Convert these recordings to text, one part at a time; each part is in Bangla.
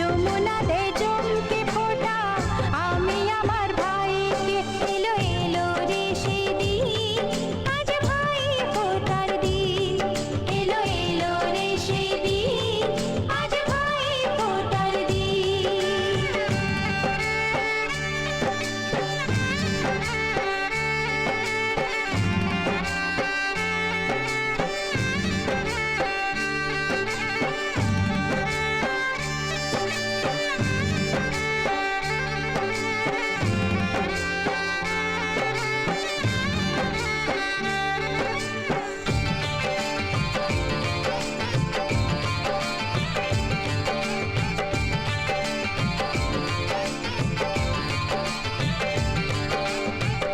যমুনা দে চমকে ফোঁটা আমি আমার ভাইকে এলো এলো রে সেদিন আজ ভাই ফোঁটার দিন এলো এলো রে সেদিন আজ ভাই ফোঁটার দিন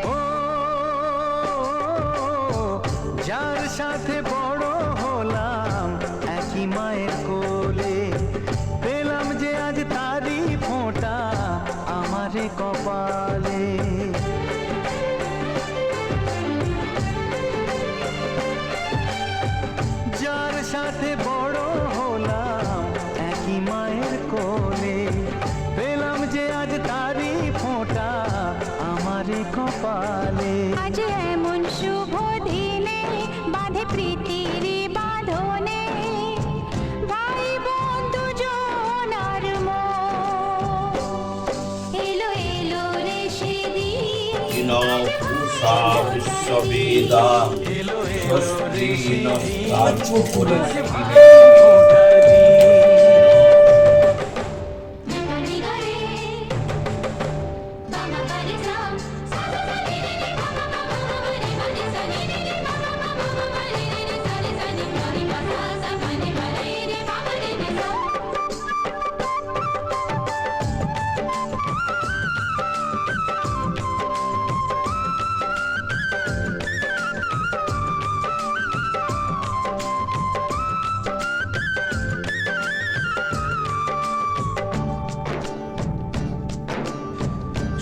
ও যার সাথে বড় হলাম একই মায়ের কোলে পেলাম যে আজ তারই ফোঁটা আমারে কপালে যার সাথে বড় হলাম একই মায়ের কোলে পেলাম যে আজ তারই ফোঁটা আমারে কপালে আজ এমন শুভ দিনে বাঁধে প্রীতির বাঁধনে ভাই বন্ধু জনার মন এলো এলো রে সেদিন পূষা বিশ্ববেদা এলো ষষ্ঠী নস্তার গানি গারে বাবা গারে সা সা সা রে রে বাবা বাবা রে গারে সা রে রে বাবা বাবা রে রে সা রে সা নি গানি মা সা সা গানি মা রে রে বাবা রে রে সা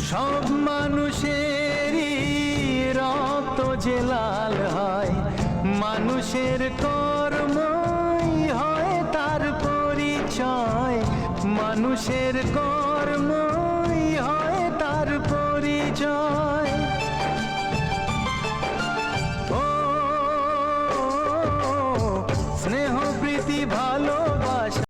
সব মানুষেরই রক্ত যে লাল হয় মানুষের কর্মই হয় তার পরিচয় মানুষের কর্মই হয় তার পরিচয়